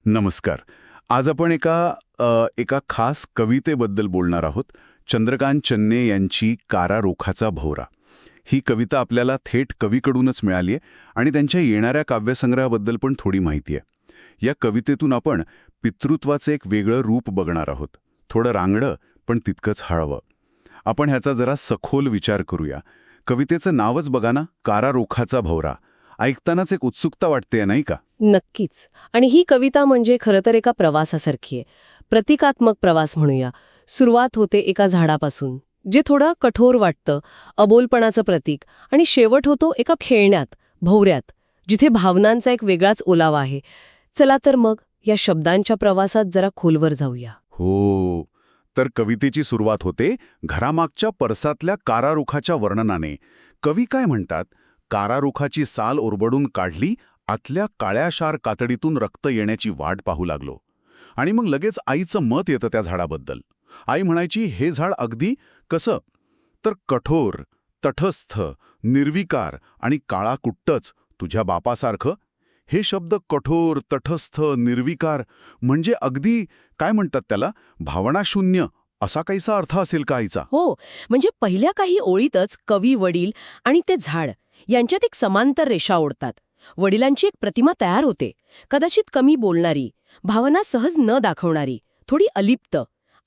नमस्कार. आज आपण एका खास कवितेबद्दल बोलणार आहोत. चंद्रकांत चन्ने यांची कारारोखाचा भोवरा. ही कविता आपल्याला थेट कवीकडूनच मिळाली आहे आणि त्यांच्या येणाऱ्या काव्यसंग्रहाबद्दल पण थोडी माहिती आहे. या कवितेतून आपण पितृत्वाचं एक वेगळं रूप बघणार आहोत. थोडं रांगडं पण तितकंच हळवं. आपण ह्याचा जरा सखोल विचार करूया. कवितेचं नावच बघा ना, कारारोखाचा भोवरा. ऐकतानाच एक उत्सुकता वाटते, नाही का? नक्कीच. आणि ही कविता म्हणजे खरं तर एका प्रवासासारखी आहे. प्रतिकात्मक प्रवास म्हणूया. सुरुवात होते एका झाडापासून, जे थोडं कठोर वाटतं, अबोलपणाचं प्रतीक, आणि शेवट होतो एका खेळण्यात, भोवऱ्यात, जिथे भावनांचा एक वेगळाच ओलावा आहे. चला तर मग या शब्दांच्या प्रवासात जरा खोलवर जाऊया. हो. तर कवितेची सुरुवात होते घरामागच्या परसातल्या कारारुखाच्या वर्णनाने. कवी काय म्हणतात? कारारुखाची साल ओरबडून काढली, आतल्या काळ्याशार कातडीतून रक्त येण्याची वाट पाहू लागलो. आणि मग लगेच आईचं मत येतं त्या झाडाबद्दल. आई म्हणायची, हे झाड अगदी कसं? तर कठोर, तटस्थ, निर्विकार आणि काळाकुट्टच, तुझ्या बापासारखं. हे शब्द कठोर, तटस्थ, निर्विकार म्हणजे अगदी काय म्हणतात त्याला, भावनाशून्य असा काहीसा अर्थ असेल का आईचा? हो, म्हणजे पहिल्या काही ओळीतच कवी, वडील आणि ते झाड यांच्यात एक समांतर रेषा ओढतात. वडिलांची एक प्रतिमा तयार होते, कदाचित कमी बोलणारी, भावना सहज न दाखवणारी, थोडी अलिप्त.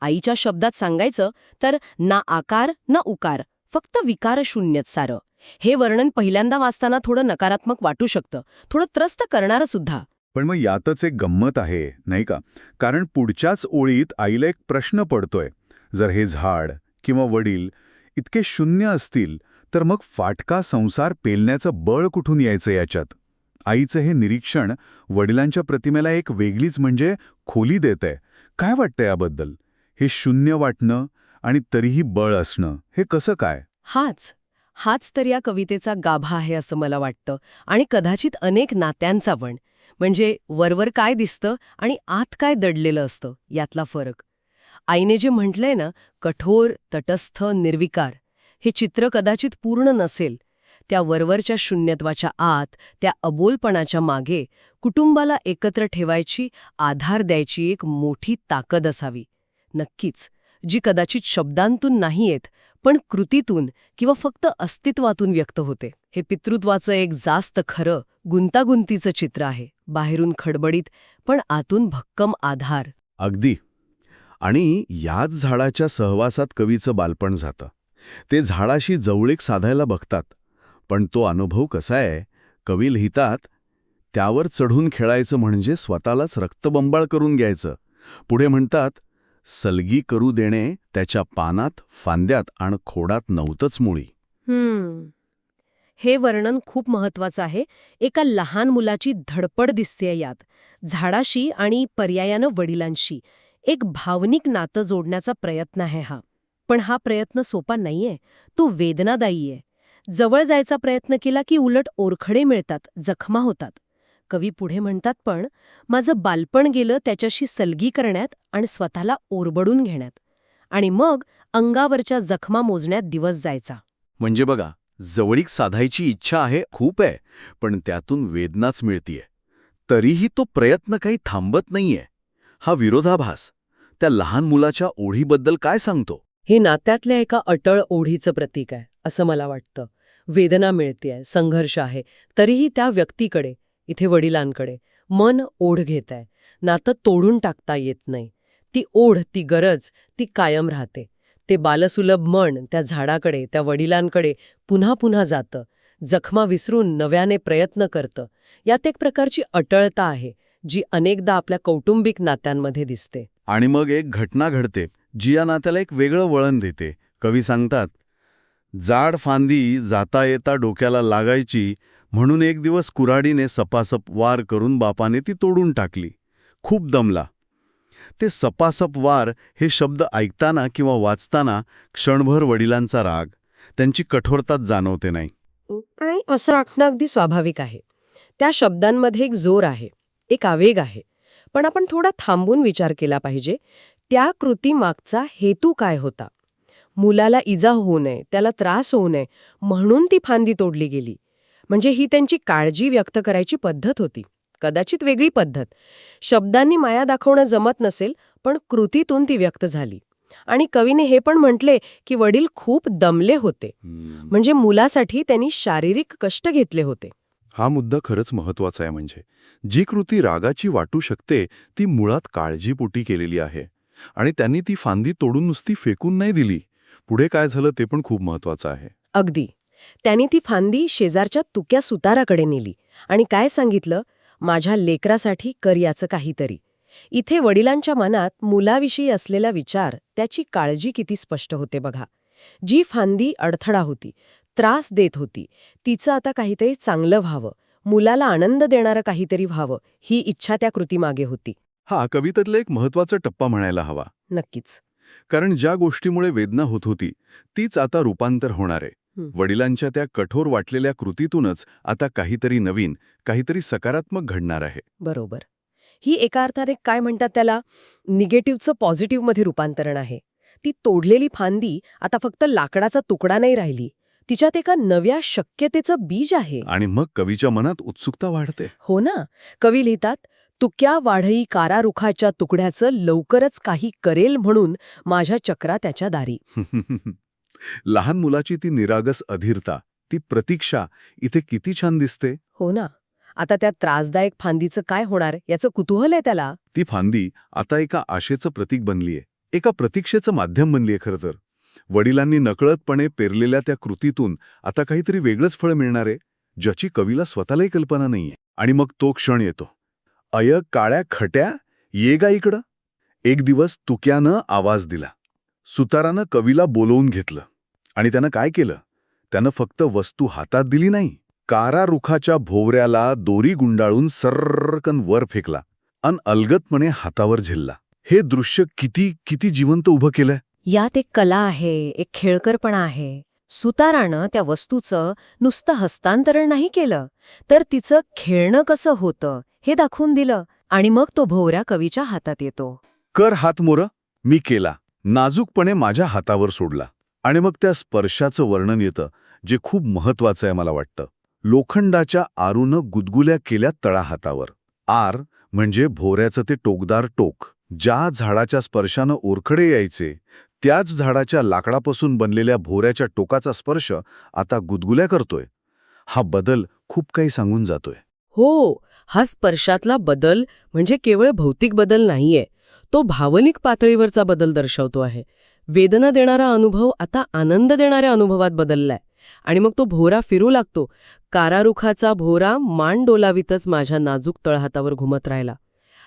आईच्या शब्दात सांगायचं तर ना आकार ना उकार, फक्त विकारशून्यच सारं. हे वर्णन पहिल्यांदा वाचताना थोडं नकारात्मक वाटू शकतं, थोडं त्रस्त करणारं सुद्धा. पण मग यातच एक गंमत आहे, नाही का? कारण पुढच्याच ओळीत आईला एक प्रश्न पडतोय. जर हे झाड किंवा वडील इतके शून्य असतील, तर मग फाटका संसार पेलण्याचं बळ कुठून यायचं याच्यात? आईचं हे निरीक्षण वडिलांच्या प्रतिमेला एक वेगळीच म्हणजे खोली देतंय. काय वाटतं याबद्दल? हे शून्य वाटणं आणि तरीही बळ असणं, हे कसं काय? हाच तर या कवितेचा गाभा आहे असं मला वाटतं. आणि कदाचित अनेक नात्यांचा पण. म्हणजे वरवर काय दिसतं आणि आत काय दडलेलं असतं यातला फरक. आईने जे म्हटलंय ना, कठोर, तटस्थ, निर्विकार, हे चित्र कदाचित पूर्ण नसेल. त्या वरवरच्या शून्यत्वाच्या आत, त्या अबोलपणाच्या मागे कुटुंबाला एकत्र ठेवायची, आधार द्यायची एक मोठी ताकद असावी. नक्कीच, जी कदाचित शब्दांतून नाही येत, पण कृतीतून किंवा फक्त अस्तित्वातून व्यक्त होते. हे पितृत्वाचं एक जास्त खरं, गुंतागुंतीचं चित्र आहे. बाहेरून खडबडीत, पण आतून भक्कम आधार. अगदी. आणि याच झाडाच्या सहवासात कवीचं बालपण जातं. ते झाडाशी जवळीक साधायला बघतात. पण तो अनुभव कसा आहे? कवी लिहितात, त्यावर चढून खेळायचं म्हणजे स्वतःलाच रक्तबंबाळ करून घ्यायचं. पुढे म्हणतात, सलगी करू देणे त्याच्या पानात, फांद्यात आणि खोडात नव्हतंच मुळी. हे वर्णन खूप महत्वाचं आहे. एका लहान मुलाची धडपड दिसतेय यात, झाडाशी आणि पर्यायानं वडिलांशी. एक भावनिक नातं जोडण्याचा प्रयत्न आहे हा. पण हा प्रयत्न सोपा नाहीये, तो वेदनादायी आहे. जवळ जायचा प्रयत्न केला की उलट ओरखडे मिळतात, जखमा होतात. कवी पुढे म्हणतात, पण माझं बालपण गेलं त्याच्याशी सलगी करण्यात आणि स्वतःला ओरबडून घेण्यात. आणि मग अंगावरच्या जखमा मोजण्यात दिवस जायचा. म्हणजे बघा, जवळीक साधायची इच्छा आहे, खूप आहे, पण त्यातून वेदनाच मिळतीये. तरीही तो प्रयत्न काही थांबत नाहीये. हा विरोधाभास त्या लहान मुलाच्या ओढीबद्दल काय सांगतो? हे नात्यातल्या एका अटळ ओढीचं प्रतीक आहे, असं मला वाटतं. वेदना मिळतेय, संघर्ष आहे, तरीही त्या व्यक्तीकडे, इथे वडिलांकडे, मन ओढ घेत आहे. नातं तोडून टाकता येत नाही. ती ओढ, ती गरज, ती कायम राहते. ते बालसुलभ मन त्या झाडाकडे, त्या वडिलांकडे पुन्हा पुन्हा जातं, जखमा विसरून नव्याने प्रयत्न करतं. यात एक प्रकारची अटळता आहे, जी अनेकदा आपल्या कौटुंबिक नात्यांमध्ये दिसते. आणि मग एक घटना घडते, जी या नात्याला एक वेगळं वळण देते. कवी सांगतात, जाड फांदी जाता येता डोक्याला लागायची, म्हणून एक दिवस कुऱ्हाडीने सपासप वार करून बापाने ती तोडून टाकली. खूप दमला. ते सपासप वार हे शब्द ऐकताना किंवा वाचताना क्षणभर वडिलांचा राग, त्यांची कठोरताच जाणवते, नाही? आणि असं वाटणं अगदी स्वाभाविक आहे. त्या शब्दांमध्ये एक जोर आहे, एक आवेग आहे. पण आपण थोडा थांबून विचार केला पाहिजे, त्या कृतीमागचा हेतू काय होता? मुलाला इजा होऊ नये, त्याला त्रास होऊ नये म्हणून ती फांदी तोडली गेली. म्हणजे ही त्यांची काळजी व्यक्त करायची पद्धत होती. कदाचित वेगळी पद्धत. शब्दांनी माया दाखवणं जमत नसेल, पण कृतीतून ती व्यक्त झाली. आणि कवीने हे पण म्हटले की वडील खूप दमले होते, म्हणजे मुलासाठी त्यांनी शारीरिक कष्ट घेतले होते. हा मुद्दा खरंच महत्वाचा आहे. म्हणजे जी कृती रागाची वाटू शकते ती मुळात काळजीपोटी केलेली आहे. आणि त्यांनी ती फांदी तोडून नुसती फेकून नाही दिली. पुढे काय झालं ते पण खूप महत्वाचं आहे. अगदी. त्यांनी ती फांदी शेजारच्या तुक्या सुताराकडे नेली आणि काय सांगितलं, माझ्या लेकरासाठी कर याचं काहीतरी. इथे वडिलांच्या मनात मुलाविषयी असलेला विचार, त्याची काळजी किती स्पष्ट होते बघा. जी फांदी अडथळा होती, त्रास देत होती, तिचं आता काहीतरी चांगलं व्हावं, मुलाला आनंद देणारं काहीतरी व्हावं, ही इच्छा त्या कृतीमागे होती. हा कवितेतला एक महत्वाचा टप्पा म्हणायला हवा. नक्कीच. कारण ज्या गोष्टीमुळे वेदना होत होती तीच आता रूपांतर होणार आहे. वडिलांच्या त्या कठोर वाटलेल्या कृतीतूनच आता काहीतरी नवीन, काहीतरी सकारात्मक घडणार आहे. बरोबर. ही एका अर्थाने काय म्हणतात त्याला, निगेटिव्हचं पॉझिटिव्हमध्ये रूपांतरण आहे. ती तोडलेली फांदी आता फक्त लाकडाचा तुकडा नाही राहिली, तिच्यात एका नव्या शक्यतेचं बीज आहे. आणि मग कवीच्या मनात उत्सुकता वाढते. हो ना. कवी लिहितात, तुक्या वाढई कारारुखाच्या तुकड्याचं लवकरच काही करेल म्हणून माझ्या चक्रा त्याच्या दारी. लहान मुलाची ती निरागस अधीरता, ती प्रतीक्षा इथे किती छान दिसते. हो ना. आता त्या त्रासदायक फांदीचं काय होणार याचं कुतूहल आहे त्याला. ती फांदी आता एका आशेचं प्रतीक बनलीये, एका प्रतीक्षेचं माध्यम बनलीये. खरं तर वडिलांनी नकळतपणे पेरलेल्या त्या कृतीतून आता काहीतरी वेगळंच फळ मिळणार आहे, ज्याची कवीला स्वतःलाही कल्पना नाहीये. आणि मग तो क्षण येतो. अय काळ्या खट्या, ये गा इकडं. एक दिवस तुक्यानं आवाज दिला. सुतारानं कवीला बोलवून घेतलं. आणि त्यानं काय केलं? त्यानं फक्त वस्तू हातात दिली नाही, कारारुखाच्या भोवऱ्याला दोरी गुंडाळून सर्रकन वर फेकला अन अलगदपणे हातावर झेलला. हे दृश्य किती किती जिवंत उभं केलंय. यात एक कला आहे, एक खेळकरपणा आहे. सुतारानं त्या वस्तूचं नुसतं हस्तांतरण नाही केलं, तर तिचं खेळणं कसं होतं हे दाखवून दिलं. आणि मग तो भोवऱ्या कवीच्या हातात येतो. कर हात मोर, मी केला, नाजूकपणे माझ्या हातावर सोडला. आणि मग त्या स्पर्शाचं वर्णन येतं, जे खूप महत्वाचं आहे मला वाटतं. लोखंडाच्या आरूनं गुदगुल्या केल्या तळाहातावर. आर म्हणजे भोवऱ्याचं ते टोकदार टोक. ज्या झाडाच्या स्पर्शानं ओरखडे यायचे, त्याच झाडाच्या लाकडापासून बनलेल्या भोवऱ्याच्या टोकाचा स्पर्श आता गुदगुल्या करतोय. हा बदल खूप काही सांगून जातोय. हो, हा स्पर्शातला बदल म्हणजे केवळ भौतिक बदल नाहीये, तो भावनिक पातळीवरचा बदल दर्शवतो आहे. वेदना देणारा अनुभव आता आनंद देणाऱ्या अनुभवात बदललाय. आणि मग तो भोवरा फिरू लागतो. कारारुखाचा भोवरा मान डोलावीतच माझ्या नाजूक तळहातावर घुमत राहिला.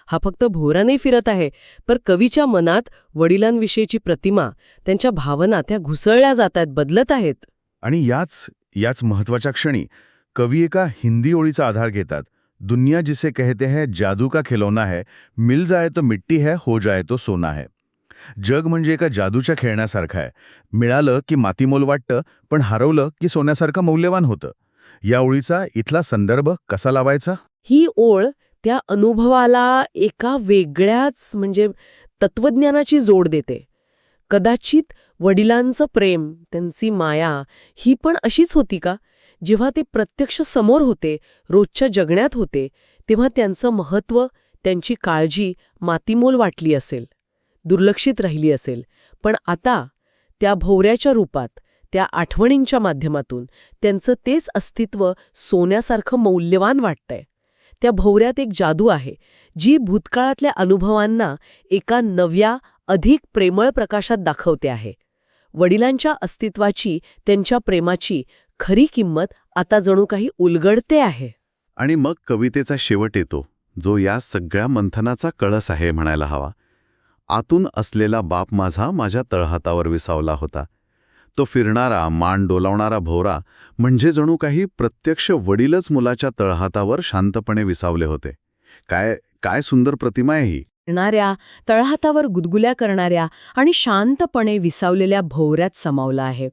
हा फक्त भोवरा नाही फिरत आहे, पण कवीच्या मनात वडिलांविषयीची प्रतिमा, त्यांच्या भावना त्या घुसळल्या जात आहेत, बदलत आहेत. आणि याच महत्वाच्या क्षणी कवी एका हिंदी ओळीचा आधार घेतात. दुनिया जिसे कहते हैं जादू का खिलौना है, मिल जाए तो मिट्टी है, हो जाए तो सोना है. जग म्हणजे एका जादूच्या खेळण्यासारखं आहे. मिळालं की मातीमोल वाटतं, पण हरवलं की सोन्यासारखं मौल्यवान होतं. या ओळीचा इथला संदर्भ कसा लावायचा? ही ओळ त्या अनुभवाला एका वेगळ्याच म्हणजे तत्वज्ञानाची जोड देते. कदाचित वडिलांचं प्रेम, त्यांची माया ही पण अशीच होती का? जेव्हा ते प्रत्यक्ष समोर होते, रोजच्या जगण्यात होते, तेव्हा त्यांचं महत्त्व, त्यांची काळजी मातीमोल वाटली असेल, दुर्लक्षित राहिली असेल. पण आता त्या भोवऱ्याच्या रूपात, त्या आठवणींच्या माध्यमातून त्यांचं तेच अस्तित्व सोन्यासारखं मौल्यवान वाटतंय. त्या भोवऱ्यात एक जादू आहे, जी भूतकाळातल्या अनुभवांना एका नव्या, अधिक प्रेमळ प्रकाशात दाखवते आहे. वडिलांच्या अस्तित्वाची, त्यांच्या प्रेमाची खरी किंमत आता जणू काही उलगडते आहे. आणि मग कवितेचा शेवट येतो, जो या सगळ्या मंथनाचा कळस आहे म्हणायला हवा. आतून असलेला बाप माझा माझ्या तळहातावर विसावला होता. तो फिरणारा, मान डोलावणारा भोवरा म्हणजे जणू काही प्रत्यक्ष वडीलच मुलाच्या तळहातावर शांतपणे विसावले होते. काय सुंदर प्रतिमा आहे ही. फिरणाऱ्या, तळहातावर गुदगुल्या करणाऱ्या आणि शांतपणे विसावलेल्या भोवऱ्यात सामावलं आहे.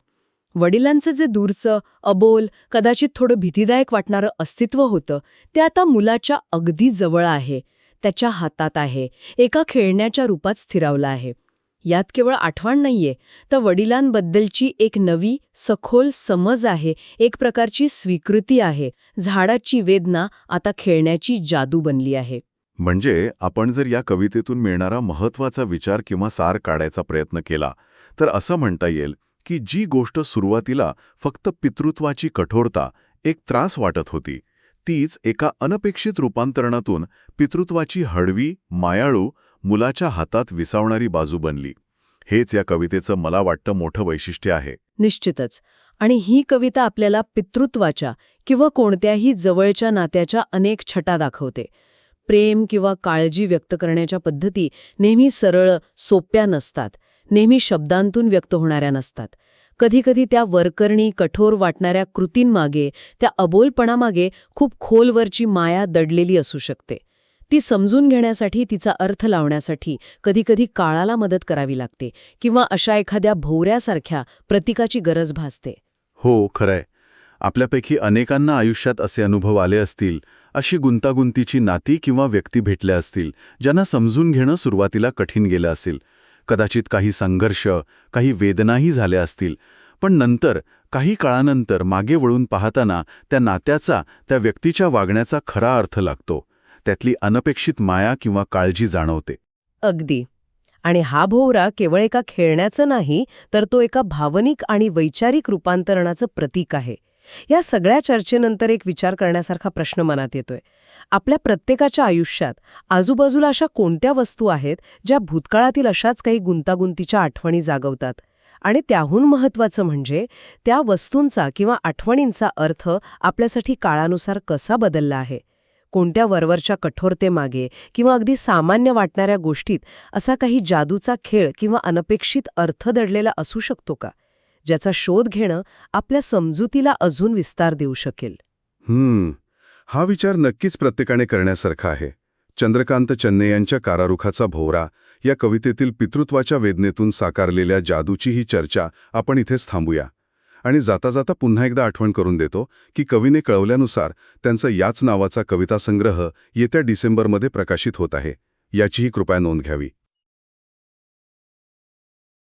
वडिलांचं जे दूरचं, अबोल, कदाचित थोडं भीतीदायक वाटणारं अस्तित्व होतं, ते आता मुलाच्या अगदी जवळ आहे, त्याच्या हातात आहे, एका खेळण्याच्या रूपात स्थिरावलं आहे. यात केवळ आठवण नाहीये, तर वडिलांबद्दलची एक नवी, सखोल समज आहे, एक प्रकारची स्वीकृती आहे. झाडाची वेदना आता खेळण्याची जादू बनली आहे. म्हणजे आपण जर या कवितेतून मिळणारा महत्वाचा विचार किंवा सार काढायचा प्रयत्न केला तर असं म्हणता येईल की जी गोष्ट सुरुवातीला फक्त पितृत्वाची कठोरता, एक त्रास वाटत होती, तीच एका अनपेक्षित रूपांतरणातून पितृत्वाची हळवी, मायाळू, मुलाच्या हातात विसावणारी बाजू बनली. हेच या कवितेचं मला वाटतं मोठं वैशिष्ट्य आहे. निश्चितच. आणि ही कविता आपल्याला पितृत्वाच्या किंवा कोणत्याही जवळच्या नात्याच्या अनेक छटा दाखवते. प्रेम किंवा काळजी व्यक्त करण्याच्या पद्धती नेहमी सरळ, सोप्या नसतात, नेहमी शब्दांतून व्यक्त होणाऱ्या नसतात. कधीकधी त्या वरकरणी, कठोर वाटणाऱ्या कृतींमागे, त्या अबोलपणामागे खूप खोलवरची माया दडलेली असू शकते. ती समजून घेण्यासाठी, तिचा अर्थ लावण्यासाठी कधीकधी काळाला मदत करावी लागते किंवा अशा एखाद्या भोवऱ्यासारख्या प्रतीकाची गरज भासते. हो, खरंय. आपल्यापैकी अनेकांना आयुष्यात असे अनुभव आले असतील, अशी गुंतागुंतीची नाती किंवा व्यक्ती भेटल्या असतील, ज्यांना समजून घेणं सुरुवातीला कठीण गेलं असेल. कदाचित काही संघर्ष, काही वेदनाही झाल्या असतील, पण नंतर, काही काळानंतर मागे वळून पाहताना त्या नात्याचा, त्या व्यक्तीच्या वागण्याचा खरा अर्थ लागतो. त्यातली अनपेक्षित माया किंवा काळजी जाणवते. अगदी. आणि हा भोवरा केवळ एका खेळण्याचं नाही, तर तो एका भावनिक आणि वैचारिक रूपांतरणाचं प्रतीक आहे. या सगळ्या चर्चेनंतर एक विचार करण्यासारखा प्रश्न मनात येतोय. आपल्या प्रत्येकाच्या आयुष्यात आजूबाजूला अशा कोणत्या वस्तू आहेत ज्या भूतकाळातील अशाच काही गुंतागुंतीच्या आठवणी जागवतात? आणि त्याहून महत्त्वाचं म्हणजे त्या वस्तूंचा किंवा आठवणींचा अर्थ आपल्यासाठी काळानुसार कसा बदलला आहे? कोणत्या वरवरच्या कठोरतेमागे किंवा अगदी सामान्य वाटणाऱ्या गोष्टीत असा काही जादूचा खेळ किंवा अनपेक्षित अर्थ दडलेला असू शकतो का, ज्याचा शोध घेणं आपल्या समजुतीला अजून विस्तार देऊ शकेल? हा विचार नक्कीच प्रत्येकाने करण्यासारखा आहे. चंद्रकांत चन्ने यांच्या कारारुखाचा भोवरा या कवितेतील पितृत्वाच्या वेदनेतून साकारलेल्या जादूची ही चर्चा आपण इथेच थांबूया. आणि जाता जाता पुन्हा एकदा आठवण करून देतो की कवीने कळवल्यानुसार त्यांचा याच नावाचा कवितासंग्रह येत्या डिसेंबरमध्ये प्रकाशित होत आहे. याचीही कृपया नोंद घ्यावी.